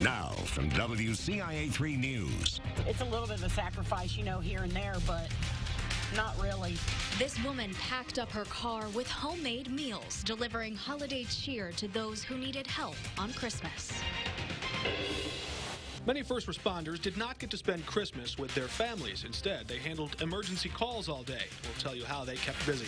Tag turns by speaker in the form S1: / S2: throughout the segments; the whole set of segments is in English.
S1: Now, from WCIA3 News.
S2: It's a little bit of a sacrifice, here and there, but not really.
S3: This woman packed up her car with homemade meals, delivering holiday cheer to those who needed help on Christmas.
S4: Many first responders did not get to spend Christmas with their families. Instead, they handled emergency calls all day. We'll tell you how they kept busy.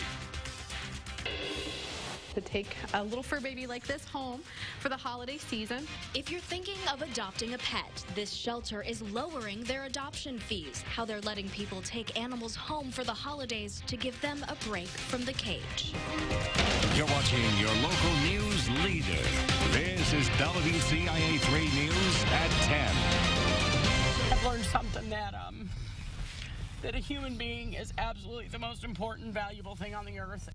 S5: To take a little fur baby like this home for the holiday season.
S3: If you're thinking of adopting a pet, this shelter is lowering their adoption fees. How they're letting people take animals home for the holidays to give them a break from the cage.
S1: You're watching your local news leader. This is WCIA 3 News at 10.
S2: I've learned something that a human being is absolutely the most important, valuable thing on the earth.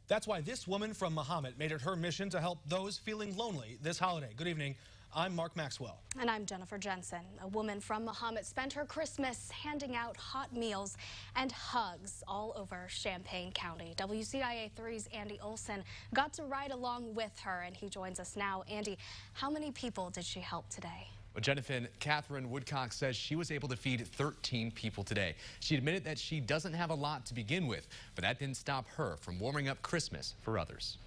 S4: That's why this woman from Mahomet made it her mission to help those feeling lonely this holiday. Good evening. I'm Mark Maxwell.
S6: And I'm Jennifer Jensen. A woman from Mahomet spent her Christmas handing out hot meals and hugs all over Champaign County. WCIA 3's Andy Olson got to ride along with her, and he joins us now. Andy, how many people did she help today?
S7: Well, Jennifer, Catherine Woodcock says she was able to feed 13 people today. She admitted that she doesn't have a lot to begin with, but that didn't stop her from warming up Christmas for others.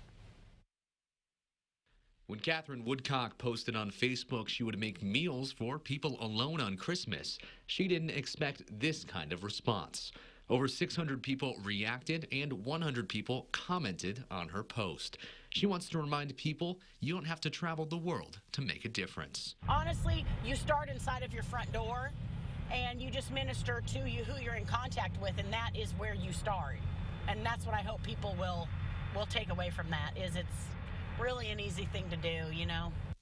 S7: When Catherine Woodcock posted on Facebook she would make meals for people alone on Christmas, she didn't expect this kind of response. Over 600 people reacted and 100 people commented on her post. She wants to remind people you don't have to travel the world to make a difference.
S2: Honestly, you start inside of your front door and you just minister to who you're in contact with, and that is where you start. And that's what I hope people will take away from that, is it's really an easy thing to do,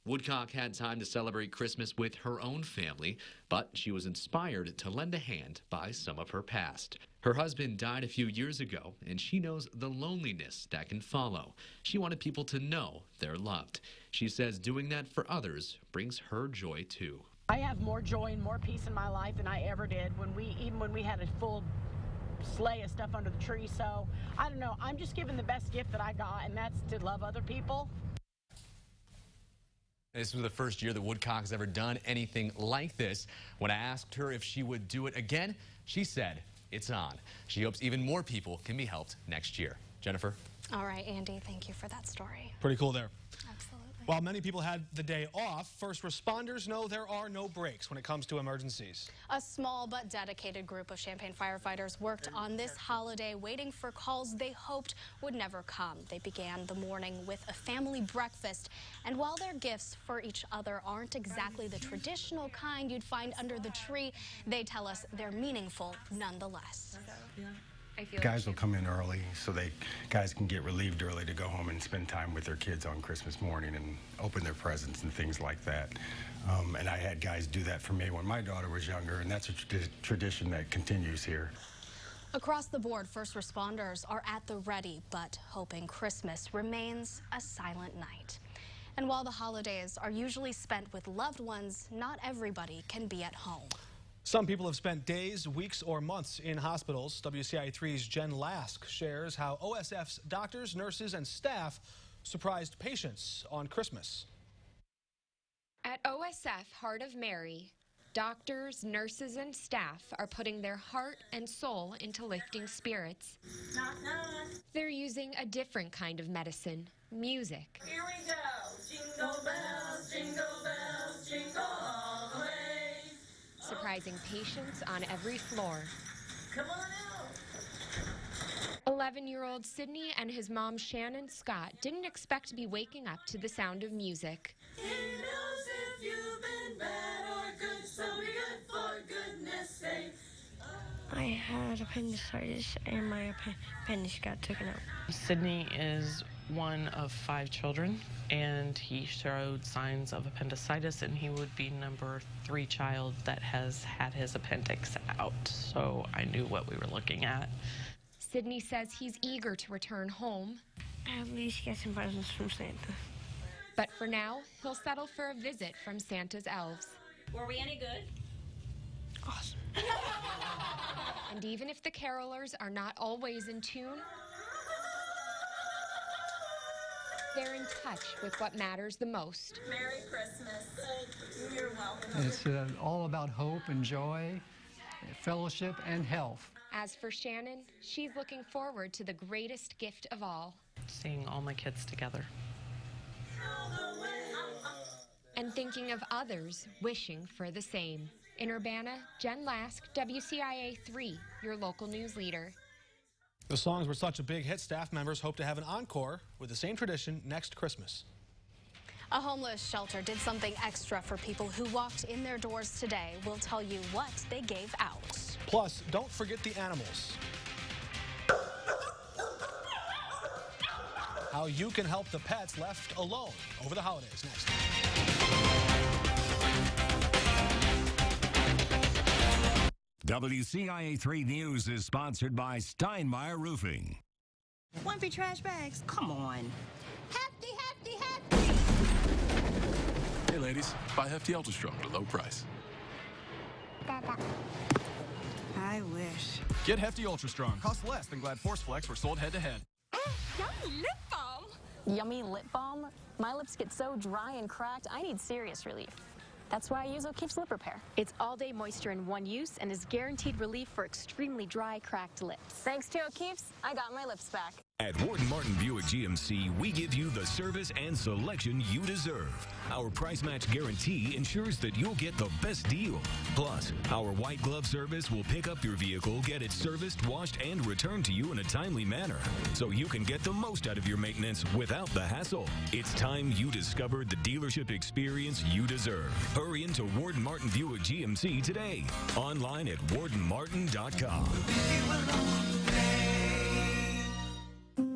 S7: Woodcock had time to celebrate Christmas with her own family, but she was inspired to lend a hand by some of her past. Her husband died a few years ago, and she knows the loneliness that can follow. She wanted people to know they're loved. She says doing that for others brings her joy too.
S2: I have more joy and more peace in my life than I ever did even when we had a full sleigh of stuff under the tree. So I don't know, I'm just giving the best gift that I got, and that's to love other people.
S7: This was the first year that Woodcock has ever done anything like this. When I asked her if she would do it again, she said it's on. She hopes even more people can be helped next year. Jennifer?
S6: All right, Andy, thank you for that story.
S4: Pretty cool there.
S6: Absolutely.
S4: While many people had the day off, first responders know there are no breaks when it comes to emergencies.
S6: A small but dedicated group of Champaign firefighters worked on this holiday, waiting for calls they hoped would never come. They began the morning with a family breakfast, and while their gifts for each other aren't exactly the traditional kind you'd find under the tree, they tell us they're meaningful nonetheless.
S8: Guys will come in early so guys can get relieved early to go home and spend time with their kids on Christmas morning and open their presents and things like that. And I had guys do that for me when my daughter was younger, and that's a tradition that continues here.
S6: Across the board, first responders are at the ready, but hoping Christmas remains a silent night. And while the holidays are usually spent with loved ones, not everybody can be at home.
S4: Some people have spent days, weeks, or months in hospitals. WCIA3's Jen Lask shares how OSF's doctors, nurses, and staff surprised patients on Christmas.
S9: At OSF Heart of Mary, doctors, nurses, and staff are putting their heart and soul into lifting spirits. They're using a different kind of medicine, music.
S10: Here we go. Jingle bells, jingle all the way.
S9: Surprising patients on every floor.
S10: Come on out.
S9: 11-year-old Sydney and his mom Shannon Scott didn't expect to be waking up to the sound of music.
S10: He knows if you've been bad or good, so be good for goodness sake.
S11: I had appendicitis and my appendix got taken out.
S12: Sydney is one of 5 children, and he showed signs of appendicitis, and he would be number 3 child that has had his appendix out. So I knew what we were looking at.
S9: Sydney says he's eager to return home.
S11: At least get some presents from Santa.
S9: But for now, he'll settle for a visit from Santa's elves.
S10: Were we any good?
S11: Awesome.
S9: And even if the carolers are not always in tune, they're in touch with what matters the most.
S10: Merry Christmas.
S13: It's all about hope and joy, fellowship, and health.
S9: As for Shannon, she's looking forward to the greatest gift of all.
S12: Seeing all my kids together.
S9: And thinking of others wishing for the same. In Urbana, Jen Lask, WCIA 3, your local news leader.
S4: The songs were such a big hit, staff members hope to have an encore with the same tradition next Christmas.
S6: A homeless shelter did something extra for people who walked in their doors today. We'll tell you what they gave out.
S4: Plus, don't forget the animals. How you can help the pets left alone over the holidays next.
S1: WCIA 3 News is sponsored by Steinmeier Roofing.
S14: One free trash bags? Come on. Hefty, hefty, hefty.
S15: Hey ladies, buy Hefty Ultra Strong at a low price.
S14: I wish.
S15: Get Hefty Ultra Strong. Costs less than Glad Force Flex were sold head to head.
S16: Yummy lip balm. Yummy lip balm? My lips get so dry and cracked, I need serious relief. That's why I use O'Keeffe's Lip Repair. It's all-day moisture in one use and is guaranteed relief for extremely dry, cracked lips. Thanks to O'Keeffe's, I got my lips back.
S17: At Ward Martin Buick GMC, we give you the service and selection you deserve. Our price match guarantee ensures that you'll get the best deal. Plus, our white glove service will pick up your vehicle, get it serviced, washed, and returned to you in a timely manner, so you can get the most out of your maintenance without the hassle. It's time you discovered the dealership experience you deserve. Hurry into Ward Martin Buick GMC today. Online at wardenmartin.com.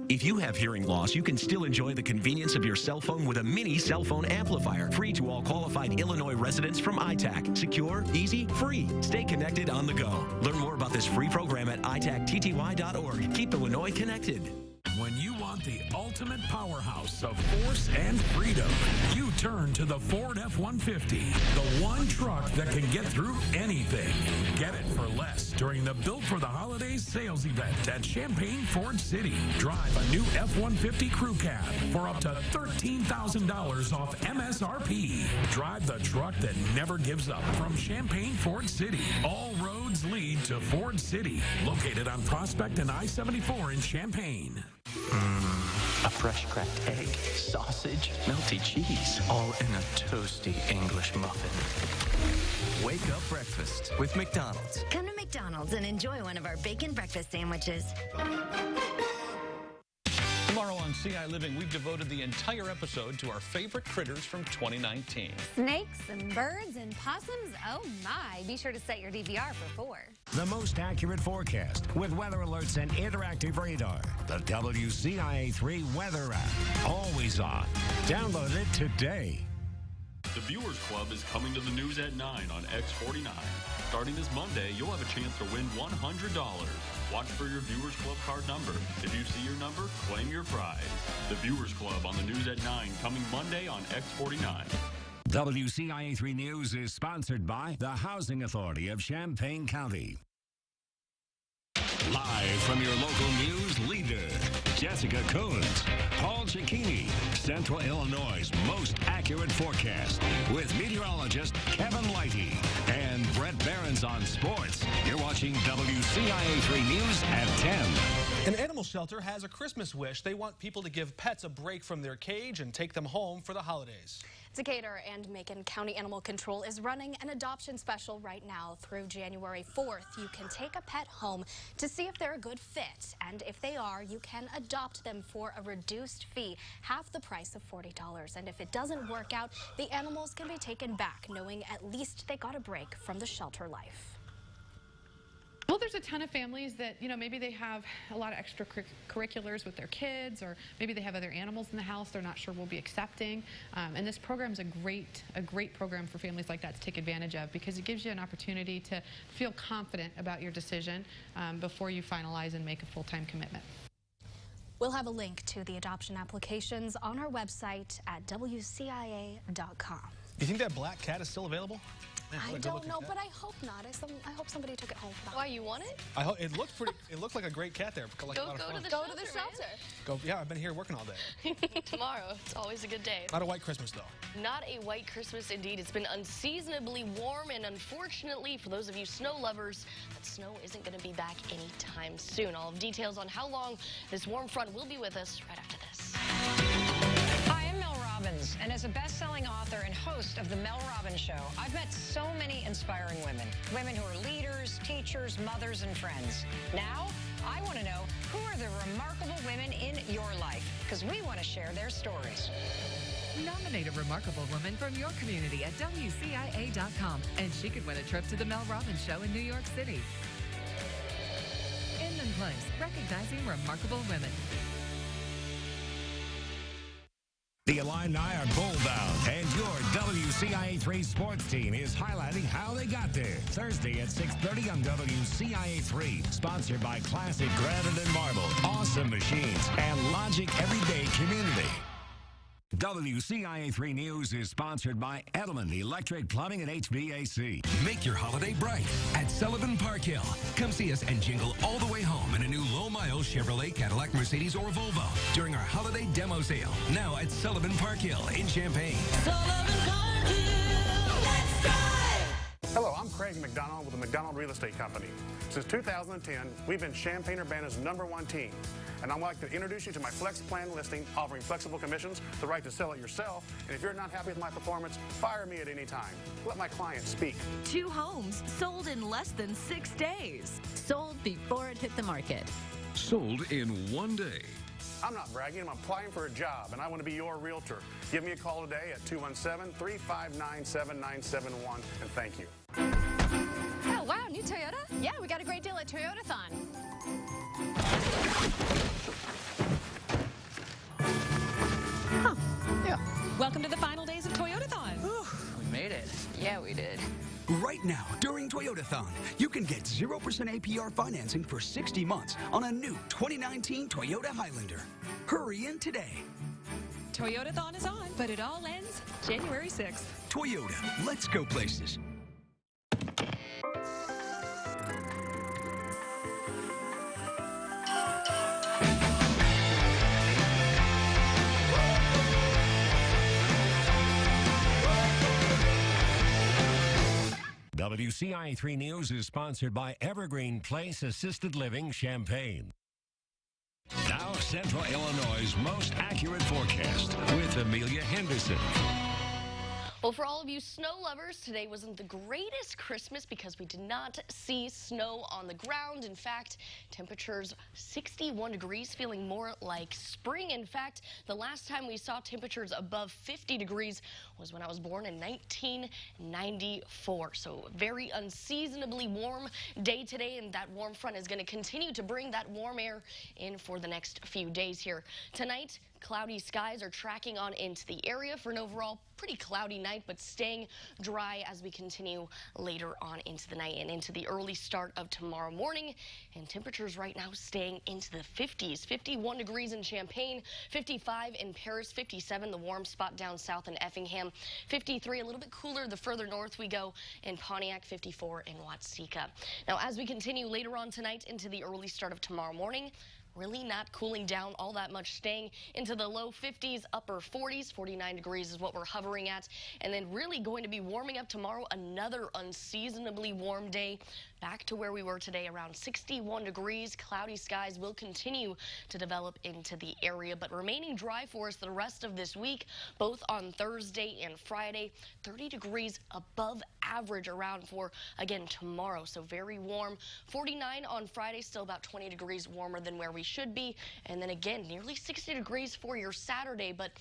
S18: If you have hearing loss, you can still enjoy the convenience of your cell phone with a mini cell phone amplifier, free to all qualified Illinois residents from iTac. Secure, easy, free. Stay connected on the go. Learn more about this free program at itactty.org. Keep Illinois connected.
S19: When you want the ultimate powerhouse of force and freedom, you turn to the Ford F-150, the one truck that can get through anything. Get it for less during the Built for the Holidays sales event at Champaign Ford City. Drive a new F-150 Crew Cab for up to $13,000 off MSRP. Drive the truck that never gives up from Champaign Ford City. All roads lead to Ford City, located on Prospect and I-74 in Champaign.
S20: A fresh cracked egg, sausage, melty cheese, all in a toasty English muffin.
S21: Wake up breakfast with McDonald's.
S22: Come to McDonald's and enjoy one of our bacon breakfast sandwiches.
S23: Tomorrow on CI Living, we've devoted the entire episode to our favorite critters from 2019.
S24: Snakes and birds and possums, oh my. Be sure to set your DVR for 4.
S1: The most accurate forecast with weather alerts and interactive radar. The WCIA 3 weather app. Always on. Download it today.
S25: The Viewers Club is coming to the news at 9 on X49. Starting this Monday, you'll have a chance to win $100. Watch for your Viewers Club card number. If you see your number, claim your prize. The Viewers Club on the news at 9, coming Monday on X49.
S1: WCIA 3 News is sponsored by the Housing Authority of Champaign County. Live from your local news leader, Jessica Coons, Paul Cicchini, Central Illinois' most accurate forecast, with meteorologist Kevin Lighty and Brett Behrens on sports. You're watching WCIA 3 News at 10.
S4: An animal shelter has a Christmas wish. They want people to give pets a break from their cage and take them home for the holidays.
S6: Decatur and Macon County Animal Control is running an adoption special right now through January 4th. You can take a pet home to see if they're a good fit, and if they are, you can adopt them for a reduced fee, half the price of $40. And if it doesn't work out, the animals can be taken back, knowing at least they got a break from the shelter life.
S5: Well, there's a ton of families that, maybe they have a lot of extracurriculars with their kids, or maybe they have other animals in the house they're not sure we'll be accepting. And this program's a great program for families like that to take advantage of, because it gives you an opportunity to feel confident about your decision before you finalize and make a full-time commitment.
S6: We'll have a link to the adoption applications on our website at WCIA.com.
S4: Do you think that black cat is still available?
S6: I don't know, but I hope not. I hope somebody took it home.
S2: Why, you want it?
S4: I hope it looked pretty. It looked like a great cat there. Like
S2: Go to the shelter.
S4: Yeah, I've been here working all day.
S2: Tomorrow, it's always a good day.
S4: Not a white Christmas though.
S2: Not a white Christmas indeed. It's been unseasonably warm, and unfortunately, for those of you snow lovers, that snow isn't going to be back anytime soon. All of details on how long this warm front will be with us right after this.
S3: Hi, I'm Mel Robbins, and as a best-selling author and host of The Mel Robbins Show, I've met so many inspiring women. Women who are leaders, teachers, mothers, and friends. Now, I want to know, who are the remarkable women in your life? Because we want to share their stories.
S7: Nominate a remarkable woman from your community at WCIA.com, and she could win a trip to The Mel Robbins Show in New York City. Inman Place, recognizing remarkable women.
S1: The Illini are gold-bound, and your WCIA3 sports team is highlighting how they got there. Thursday at 6:30 on WCIA3, sponsored by Classic Granite and Marble, Awesome Machines, and Logic Everyday Community. WCIA3 News is sponsored by Edelman Electric Plumbing and HVAC.
S8: Make your holiday bright at Sullivan Park Hill. Come see us and jingle all the way home in a new low-mile Chevrolet, Cadillac, Mercedes, or Volvo during our holiday demo sale. Now at Sullivan Park Hill in Champaign.
S10: Sullivan Park Hill, let's drive!
S11: Hello, I'm Craig McDonald with the McDonald Real Estate Company. Since 2010, we've been Champaign-Urbana's #1 team. And I'd like to introduce you to my Flex Plan listing, offering flexible commissions, the right to sell it yourself, and if you're not happy with my performance, fire me at any time. Let my clients speak.
S26: 2 homes sold in less than 6 days. Sold before it hit the market.
S1: Sold in 1 day.
S11: I'm not bragging, I'm applying for a job, and I want to be your realtor. Give me a call today at 217-359-7971, and thank you.
S6: Oh, wow, new Toyota? Yeah, we got a great deal at Toyotathon.
S3: Yeah. Welcome to the final days of Toyotathon.
S27: We made it.
S2: Yeah, we did.
S27: Right now, during Toyotathon, you can get 0% APR financing for 60 months on a new 2019 Toyota Highlander. Hurry in today.
S3: Toyotathon is on, but it all ends January 6th.
S27: Toyota, let's go places.
S1: WCIA3 News is sponsored by Evergreen Place Assisted Living, Champaign. Now, Central Illinois' most accurate forecast with Amelia Henderson.
S2: Well, for all of you snow lovers, today wasn't the greatest Christmas because we did not see snow on the ground. In fact, temperatures 61 degrees, feeling more like spring. In fact, the last time we saw temperatures above 50 degrees was when I was born in 1994. So very unseasonably warm day today, and that warm front is going to continue to bring that warm air in for the next few days here. Tonight, cloudy skies are tracking on into the area for an overall pretty cloudy night, but staying dry as we continue later on into the night and into the early start of tomorrow morning. And temperatures right now staying into the 50s. 51 degrees in Champaign, 55 in Paris, 57 the warm spot down south in Effingham, 53 a little bit cooler the further north we go in Pontiac, 54 in Watseka. Now, as we continue later on tonight into the early start of tomorrow morning, really not cooling down all that much, staying into the low 50s, upper 40s. 49 degrees is what we're hovering at. And then really going to be warming up tomorrow, another unseasonably warm day. Back to where we were today, around 61 degrees. Cloudy skies will continue to develop into the area, but remaining dry for us the rest of this week, both on Thursday and Friday. 30 degrees above average around for, again, tomorrow. So very warm. 49 on Friday, still about 20 degrees warmer than where we should be. And then again, nearly 60 degrees for your Saturday, but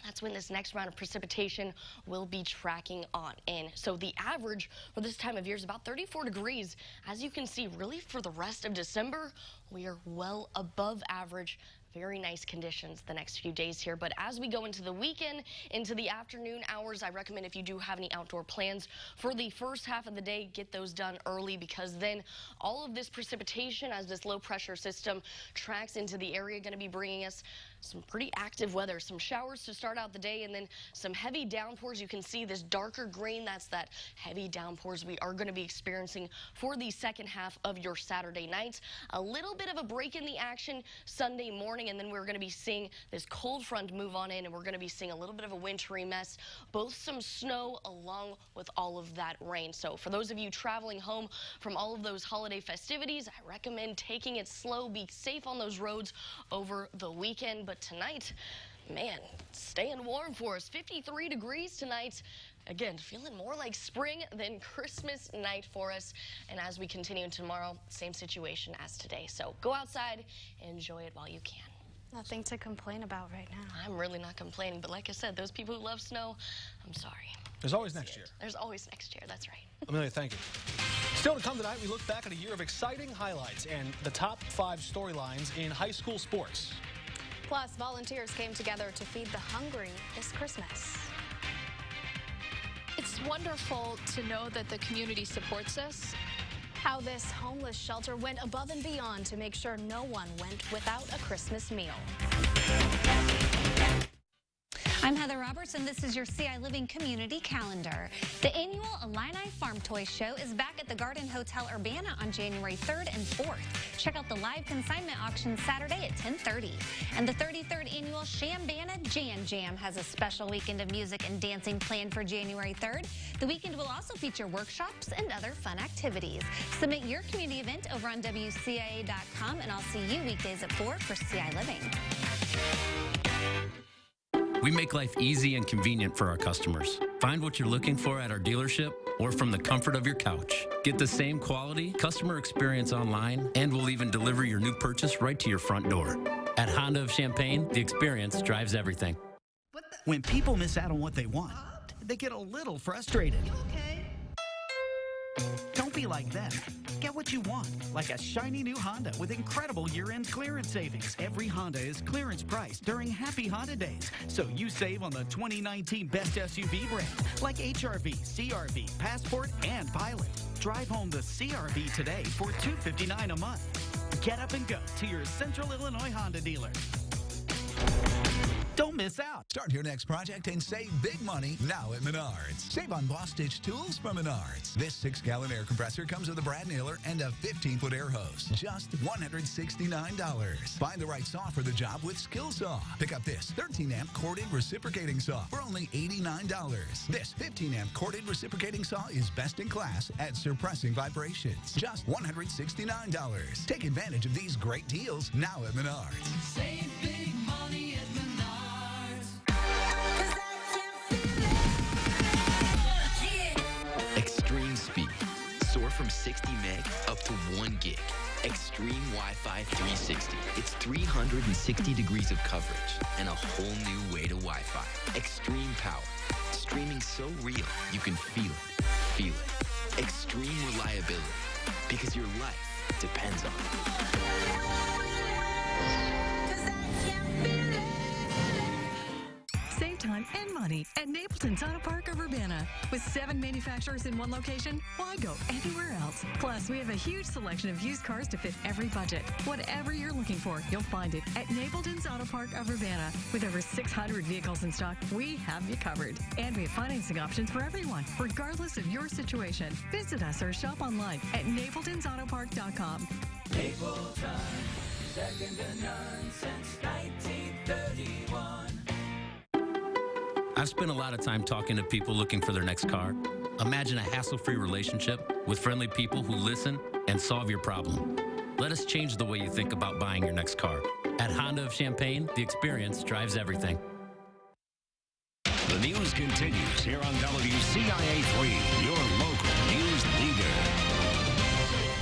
S2: that's when this next round of precipitation will be tracking on in. So the average for this time of year is about 34 degrees. As you can see, really for the rest of December, we are well above average. Very nice conditions the next few days here. But as we go into the weekend, into the afternoon hours, I recommend if you do have any outdoor plans for the first half of the day, get those done early, because then all of this precipitation, as this low pressure system tracks into the area, going to be bringing us some pretty active weather, some showers to start out the day, and then some heavy downpours. You can see this darker green. That's that heavy downpours we are going to be experiencing for the second half of your Saturday night. A little bit of a break in the action Sunday morning, and then we're going to be seeing this cold front move on in, and we're going to be seeing a little bit of a wintry mess, both some snow along with all of that rain. So for those of you traveling home from all of those holiday festivities, I recommend taking it slow. Be safe on those roads over the weekend. But tonight, man, staying warm for us. 53 degrees tonight. Again, feeling more like spring than Christmas night for us. And as we continue tomorrow, same situation as today. So go outside and enjoy it while you can.
S6: Nothing to complain about right now.
S2: I'm really not complaining, but like I said, those people who love snow, I'm sorry.
S4: There's always next year.
S2: There's always next year, that's right.
S4: Amelia, thank you. Still to come tonight, we look back at a year of exciting highlights and the top 5 storylines in high school sports.
S6: Plus, volunteers came together to feed the hungry this Christmas.
S9: It's wonderful to know that the community supports us.
S6: How this homeless shelter went above and beyond to make sure no one went without a Christmas meal.
S24: I'm Heather Roberts, and this is your CI Living Community Calendar. The annual Illini Farm Toy Show is back at the Garden Hotel Urbana on January 3rd and 4th. Check out the live consignment auction Saturday at 10:30. And the 33rd annual Shambana Jan Jam has a special weekend of music and dancing planned for January 3rd. The weekend will also feature workshops and other fun activities. Submit your community event over on WCIA.com, and I'll see you weekdays at 4 for CI Living.
S12: We make life easy and convenient for our customers. Find what you're looking for at our dealership or from the comfort of your couch. Get the same quality customer experience online, and we'll even deliver your new purchase right to your front door. At Honda of Champaign, the experience drives everything.
S13: When people miss out on what they want, they get a little frustrated. Don't be like them. Get what you want, like a shiny new Honda with incredible year-end clearance savings. Every Honda is clearance priced during Happy Honda Days, so you save on the 2019 best SUV brands like HRV, CRV, Passport, and Pilot. Drive home the CRV today for $259 a month. Get up and go to your Central Illinois Honda dealer. Don't miss out.
S14: Start your next project and save big money now at Menards. Save on Boss Stitch tools from Menards. This 6-gallon air compressor comes with a brad nailer and a 15-foot air hose. Just $169. Find the right saw for the job with Skill Saw. Pick up this 13-amp corded reciprocating saw for only $89. This 15-amp corded reciprocating saw is best in class at suppressing vibrations. Just $169. Take advantage of these great deals now at Menards.
S10: Save big money at Menards.
S15: Extreme speed. Soar from 60 meg up to 1 gig. Extreme Wi-Fi 360. It's 360 degrees of coverage and a whole new way to Wi-Fi. Extreme power. Streaming so real you can feel it. Feel it. Extreme reliability. Because your life depends on it.
S16: Save time and money at Napleton's Auto Park of Urbana. With 7 manufacturers in one location, why go anywhere else? Plus, we have a huge selection of used cars to fit every budget. Whatever you're looking for, you'll find it at Napleton's Auto Park of Urbana. With over 600 vehicles in stock, we have you covered. And we have financing options for everyone, regardless of your situation. Visit us or shop online at napletonsautopark.com.
S10: Napleton, second to none since 1931.
S12: I've spent a lot of time talking to people looking for their next car. Imagine a hassle-free relationship with friendly people who listen and solve your problem. Let us change the way you think about buying your next car. At Honda of Champaign, the experience drives everything.
S1: The news continues here on WCIA3, your local news leader.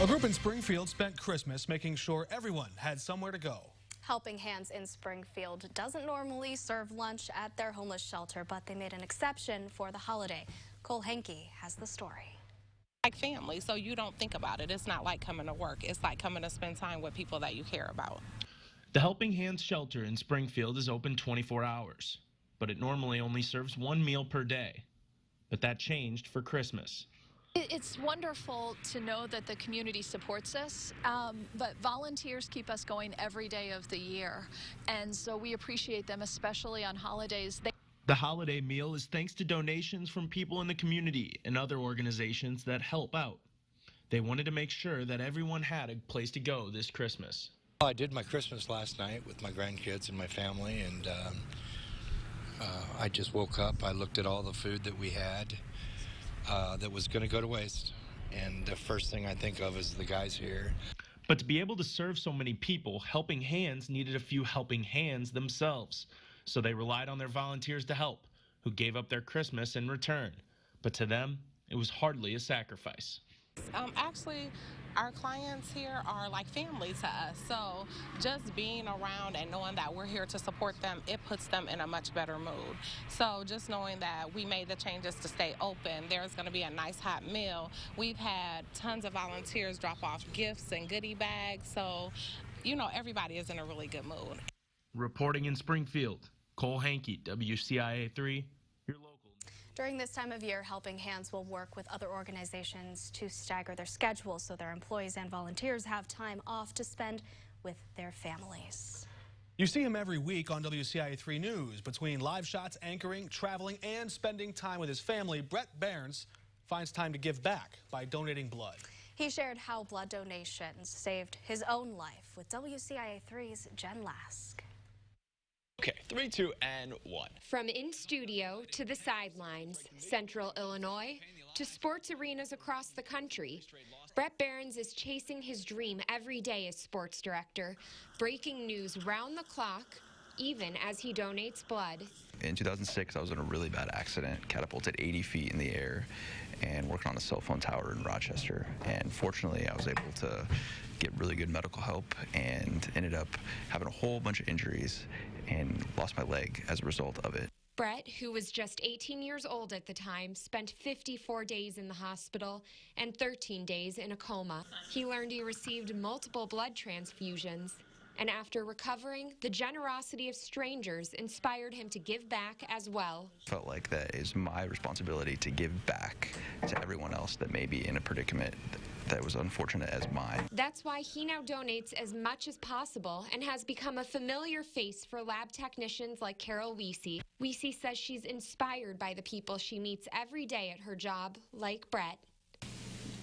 S4: A group in Springfield spent Christmas making sure everyone had somewhere to go.
S6: Helping Hands in Springfield doesn't normally serve lunch at their homeless shelter, but they made an exception for the holiday. Cole Henke has the story.
S17: Like family, so you don't think about it. It's not like coming to work. It's like coming to spend time with people that you care about.
S28: The Helping Hands shelter in Springfield is open 24 hours, but it normally only serves 1 meal per day. But that changed for Christmas.
S9: It's wonderful to know that the community supports us, but volunteers keep us going every day of the year, and so we appreciate them, especially on holidays.
S28: The holiday meal is thanks to donations from people in the community and other organizations that help out. They wanted to make sure that everyone had a place to go this Christmas.
S5: I did my Christmas last night with my grandkids and my family, and I just woke up. I looked at all the food that we had that was going to go to waste, and the first thing I think of is the guys here.
S28: But to be able to serve so many people, Helping Hands needed a few helping hands themselves. So they relied on their volunteers to help, who gave up their Christmas in return. But to them, it was hardly a sacrifice.
S17: Actually, our clients here are like family to us. So just being around and knowing that we're here to support them, it puts them in a much better mood. So just knowing that we made the changes to stay open, there's going to be a nice hot meal. We've had tons of volunteers drop off gifts and goodie bags. So, you know, everybody is in a really good mood.
S28: Reporting in Springfield, Cole Hankey, WCIA3.
S6: During this time of year, Helping Hands will work with other organizations to stagger their schedules so their employees and volunteers have time off to spend with their families.
S4: You see him every week on WCIA3 News. Between live shots, anchoring, traveling, and spending time with his family, Brett Behrens finds time to give back by donating blood.
S6: He shared how blood donations saved his own life with WCIA3's Jen Lask.
S18: Okay, 3, 2, and 1.
S19: From in studio to the sidelines, Central Illinois to sports arenas across the country, Brett Behrens is chasing his dream every day as sports director, breaking news round the clock, even as he donates blood.
S20: In 2006, I was in a really bad accident, catapulted 80 feet in the air, and working on a cell phone tower in Rochester. And fortunately, I was able to get really good medical help and ended up having a whole bunch of injuries and lost my leg as a result of it.
S19: Brett, who was just 18 years old at the time, spent 54 days in the hospital and 13 days in a coma. He learned he received multiple blood transfusions, and after recovering, the generosity of strangers inspired him to give back as well.
S20: Felt like that is my responsibility to give back to everyone else that may be in a predicament that was unfortunate as mine.
S19: That's why he now donates as much as possible and has become a familiar face for lab technicians like Carol Weesey. Weesey says she's inspired by the people she meets every day at her job, like Brett.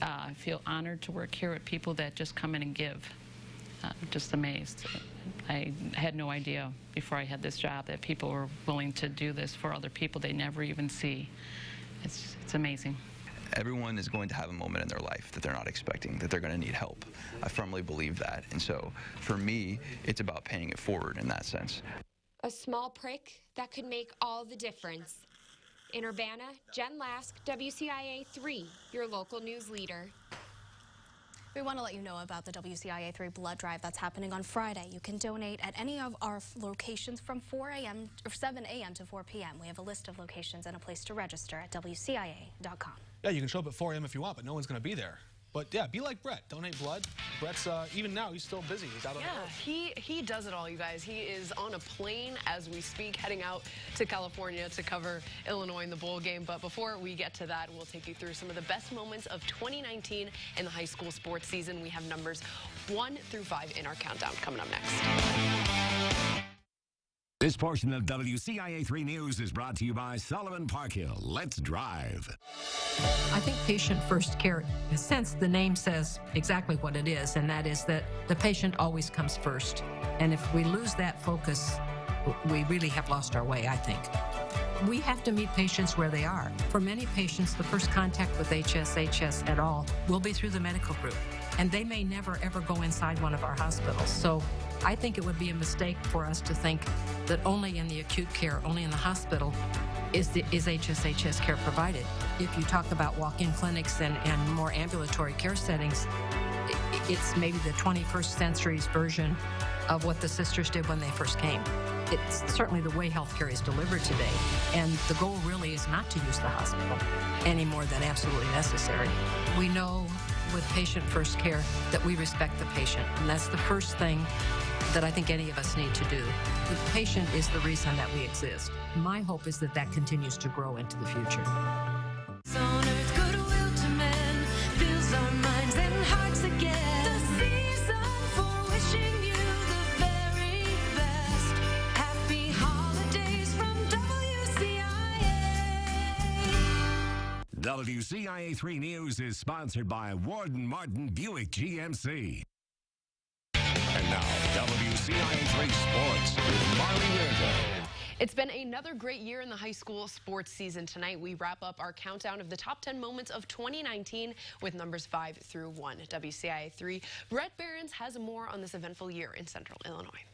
S21: I feel honored to work here with people that just come in and give. I'm just amazed. I had no idea before I had this job that people were willing to do this for other people they never even see. It's amazing.
S20: Everyone is going to have a moment in their life that they're not expecting, that they're going to need help. I firmly believe that. And so for me, it's about paying it forward in that sense.
S19: A small prick that could make all the difference. In Urbana, Jen Lask, WCIA3, your local news leader.
S6: We want to let you know about the WCIA3 blood drive that's happening on Friday. You can donate at any of our locations from 7 a.m. to 4 p.m. We have a list of locations and a place to register at WCIA.com.
S4: Yeah, you can show up at 4 a.m. if you want, but no one's going to be there. But yeah, be like Brett. Donate blood. Brett's, even now, he's still busy. He's out on the road.
S22: He does it all, you guys. He is on a plane as we speak, heading out to California to cover Illinois in the bowl game. But before we get to that, we'll take you through some of the best moments of 2019 in the high school sports season. We have numbers 1 through 5 in our countdown coming up next.
S1: This portion of WCIA3 News is brought to you by Sullivan Parkhill. Let's drive.
S23: I think patient-first care, in a sense, the name says exactly what it is, and that is that the patient always comes first. And if we lose that focus, we really have lost our way, I think. We have to meet patients where they are. For many patients, the first contact with HSHS at all will be through the medical group, and they may never, ever go inside one of our hospitals. So I think it would be a mistake for us to think that only in the acute care, only in the hospital, is HSHS care provided. If you talk about walk-in clinics and more ambulatory care settings, it's maybe the 21st century's version of what the sisters did when they first came. It's certainly the way healthcare is delivered today, and the goal really is not to use the hospital any more than absolutely necessary. We know with patient-first care that we respect the patient, and that's the first thing that I think any of us need to do. The patient is the reason that we exist. My hope is that that continues to grow into the future.
S10: On earth, goodwill to men.
S1: WCIA 3 News is sponsored by Warden Martin Buick GMC. And now, WCIA 3 Sports with Marley Reardon.
S22: It's been another great year in the high school sports season. Tonight, we wrap up our countdown of the top 10 moments of 2019 with numbers 5 through 1. WCIA 3, Brett Behrens has more on this eventful year in Central Illinois.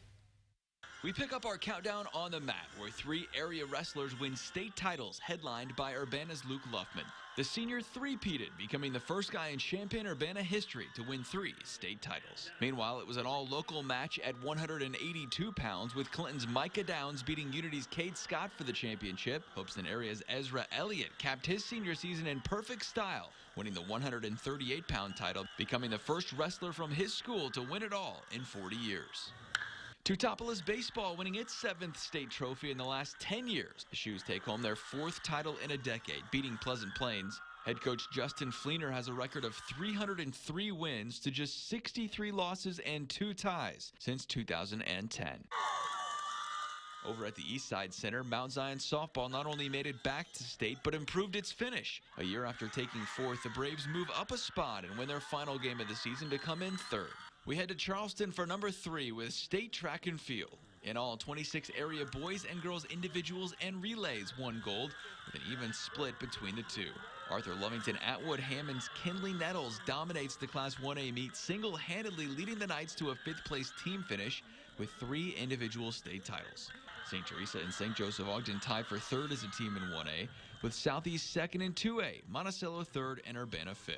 S2: We pick up our countdown on the mat, where 3 area wrestlers win state titles, headlined by Urbana's Luke Luffman. The senior three-peated, becoming the first guy in Champaign-Urbana history to win 3 state titles. Meanwhile, it was an all-local match at 182 pounds, with Clinton's Micah Downs beating Unity's Cade Scott for the championship. Hopeson area's Ezra Elliott capped his senior season in perfect style, winning the 138-pound title, becoming the first wrestler from his school to win it all in 40 years. Teutopolis baseball winning its 7th state trophy in the last 10 years. The Shoes take home their 4th title in a decade, beating Pleasant Plains. Head coach Justin Fleener has a record of 303 wins to just 63 losses and 2 ties since 2010. Over at the Eastside Center, Mount Zion softball not only made it back to state, but improved its finish. A year after taking 4th, the Braves move up a spot and win their final game of the season to come in 3rd. We head to Charleston for number 3 with state track and field. In all, 26 area boys and girls individuals and relays won gold, with an even split between the two. Arthur Lovington Atwood Hammond's Kinley Nettles dominates the Class 1A meet, single-handedly leading the Knights to a 5th place team finish with 3 individual state titles. St. Teresa and St. Joseph Ogden tie for 3rd as a team in 1A, with Southeast 2nd in 2A, Monticello 3rd, and Urbana 5th.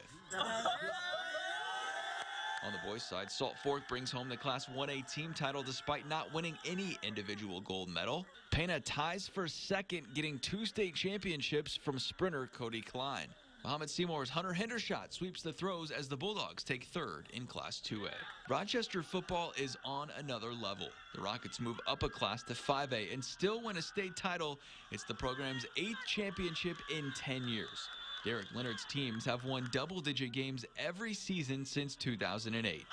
S2: On the boys' side, Salt Fork brings home the Class 1A team title despite not winning any individual gold medal. Pana ties for 2nd, getting 2 state championships from sprinter Cody Klein. Muhammad Seymour's Hunter Hendershot sweeps the throws as the Bulldogs take 3rd in Class 2A. Rochester football is on another level. The Rockets move up a class to 5A and still win a state title. It's the program's 8th championship in 10 years. Derek Leonard's teams have won double-digit games every season since 2008.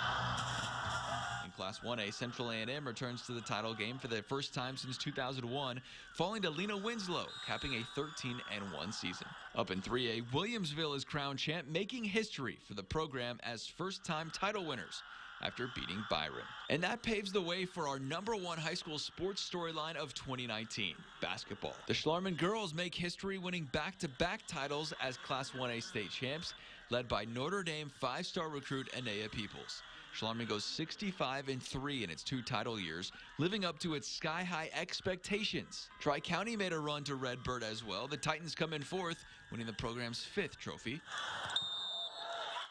S2: In Class 1A, Central A&M returns to the title game for the first time since 2001, falling to Lena Winslow, capping a 13-1 season. Up in 3A, Williamsville is crowned champ, making history for the program as first-time title winners after beating Byron. And that paves the way for our number 1 high school sports storyline of 2019, basketball. The Schlarman girls make history, winning back-to-back titles as Class 1A state champs, led by Notre Dame 5-star recruit Anea Peoples. Schlarman goes 65-3 in its 2 title years, living up to its sky-high expectations. Tri-County made a run to Redbird as well. The Titans come in 4th, winning the program's 5th trophy.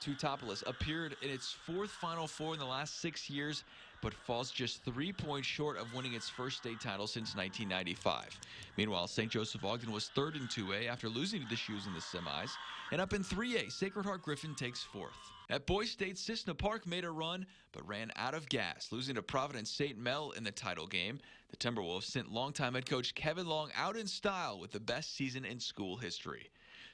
S2: Teutopolis appeared in its 4th Final Four in the last 6 years, but falls just 3 points short of winning its first state title since 1995. Meanwhile, St. Joseph Ogden was 3rd in 2A after losing to the Shoes in the semis. And up in 3A, Sacred Heart Griffin takes 4th. At Boys State, Cissna Park made a run, but ran out of gas, losing to Providence St. Mel in the title game. The Timberwolves sent longtime head coach Kevin Long out in style with the best season in school history.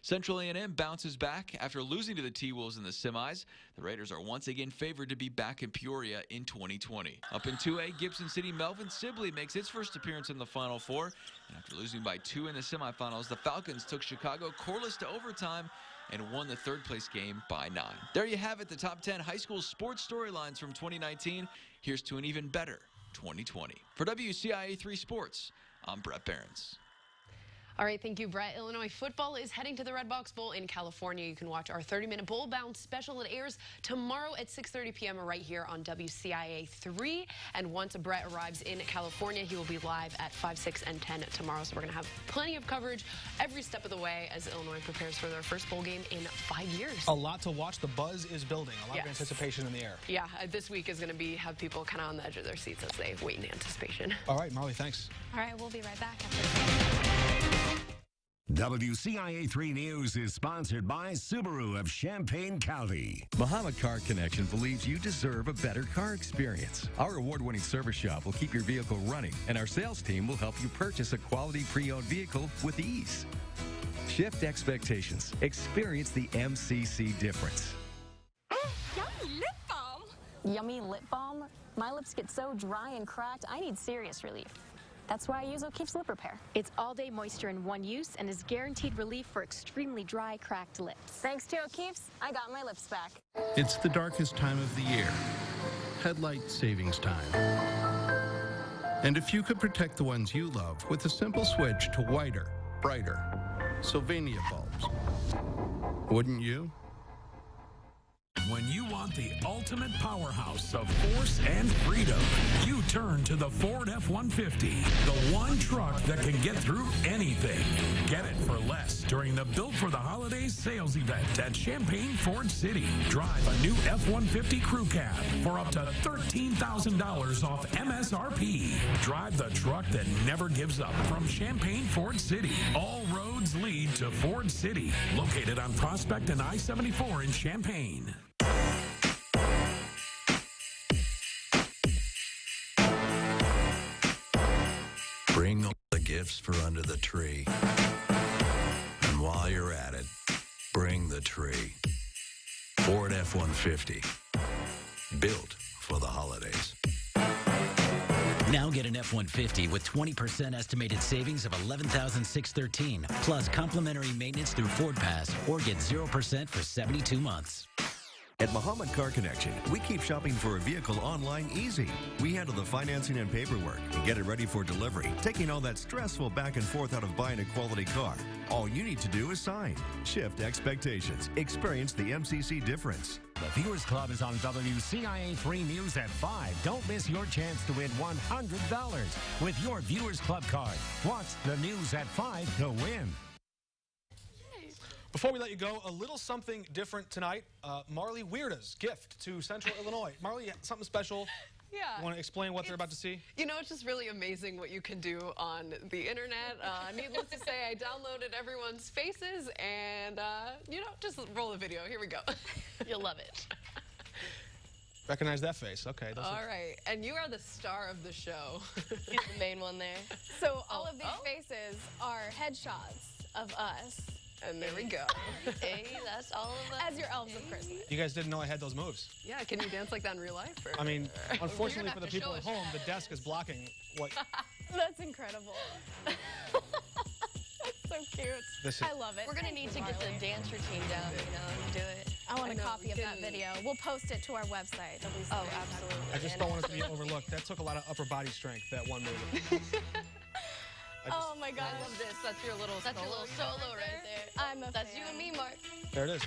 S2: Central A&M bounces back after losing to the T-Wolves in the semis. The Raiders are once again favored to be back in Peoria in 2020. Up in 2A, Gibson City Melvin Sibley makes its first appearance in the Final Four. And after losing by 2 in the semifinals, the Falcons took Chicago scoreless to overtime and won the 3rd place game by 9. There you have it, the top 10 high school sports storylines from 2019. Here's to an even better 2020. For WCIA 3 Sports, I'm Brett Behrens.
S22: All right, thank you, Brett. Illinois football is heading to the Red Box Bowl in California. You can watch our 30-minute Bowl Bound special. It airs tomorrow at 6:30 p.m. right here on WCIA 3. And once Brett arrives in California, he will be live at 5, 6, and 10 tomorrow. So we're going to have plenty of coverage every step of the way as Illinois prepares for their first bowl game in 5 years.
S4: A lot to watch. The buzz is building. A lot of anticipation in the air.
S22: Yeah, this week is going to have people kind of on the edge of their seats as they wait in anticipation.
S4: All right, Marley, thanks.
S24: All right, we'll be right back after
S1: WCIA 3 News is sponsored by Subaru of Champaign County.
S3: Muhammad Car Connection believes you deserve a better car experience. Our award-winning service shop will keep your vehicle running, and our sales team will help you purchase a quality pre-owned vehicle with ease. Shift expectations. Experience the MCC difference.
S7: Yummy lip balm. Yummy lip balm? My lips get so dry and cracked, I need serious relief.
S8: That's why I use O'Keeffe's Lip Repair. It's all-day moisture in one use and is guaranteed relief for extremely dry, cracked lips. Thanks to O'Keeffe's, I got my lips back.
S11: It's the darkest time of the year. Headlight savings time. And if you could protect the ones you love with a simple switch to whiter, brighter Sylvania bulbs, wouldn't you?
S13: When you want the ultimate powerhouse of force and freedom, you turn to the Ford F-150, the one truck that can get through anything. Get it for less during the Built for the Holidays sales event at Champaign Ford City. Drive a new F-150 Crew Cab for up to $13,000 off MSRP. Drive the truck that never gives up from Champaign Ford City. All roads lead to Ford City, located on Prospect and I-74 in Champaign.
S14: Bring the gifts for under the tree. And while you're at it, bring the tree. Ford F-150. Built for the holidays.
S15: Now get an F-150 with 20% estimated savings of $11,613, plus complimentary maintenance through Ford Pass, or get 0% for 72 months.
S25: At Muhammad Car Connection, we keep shopping for a vehicle online easy. We handle the financing and paperwork and get it ready for delivery, taking all that stressful back and forth out of buying a quality car. All you need to do is sign. Shift expectations. Experience the MCC difference.
S1: The Viewers Club is on WCIA 3 News at 5. Don't miss your chance to win $100 with your Viewers Club card. Watch the News at 5 to win.
S4: Before we let you go, a little something different tonight. Marley Weirda's gift to Central Illinois. Marley, something special?
S22: Yeah.
S4: You want to explain what they're about to see?
S22: You know, it's just really amazing what you can do on the internet. Needless to say, I downloaded everyone's faces and, you know, just roll the video. Here we go. You'll love it.
S4: Recognize that face. Okay.
S22: All right. And you are the star of the show.
S26: He's the main one there.
S22: So all of these faces are headshots of us. And there we go.
S26: Hey, that's all of us.
S22: As your elves of Christmas.
S4: You guys didn't know I had those moves.
S22: Yeah, can you dance like that in real life? Or?
S4: I mean, unfortunately for the people at home, the desk is blocking what...
S22: That's incredible. That's so cute. I love it.
S26: We're going to need to get the dance routine down, you know, and do it.
S22: I want a copy of that video. We'll post it to our website.
S26: Oh, absolutely.
S4: I just don't want it to be overlooked. That took a lot of upper body strength, that one move.
S22: Oh my God,
S26: I love this. That's your little solo right there.
S22: I'm a
S26: That's
S22: fan.
S26: you and me, Mark.
S4: There it is.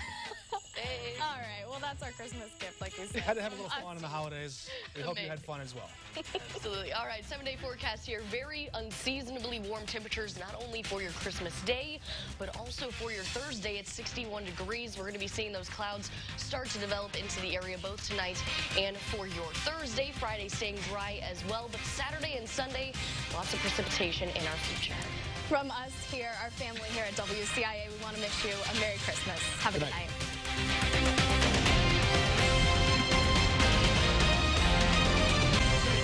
S26: Hey.
S22: All right, well, that's our Christmas gift, like you said.
S4: We had to have a little fun in the holidays. We hope you had fun as well.
S26: Absolutely. All right, 7-day forecast here. Very unseasonably warm temperatures, not only for your Christmas day, but also for your Thursday. It's 61 degrees. We're going to be seeing those clouds start to develop into the area both tonight and for your Thursday. Friday staying dry as well, but Saturday and Sunday, lots of precipitation in our future.
S22: From us here, our family here at WCIA, we want to wish you a Merry Christmas. Have a good night.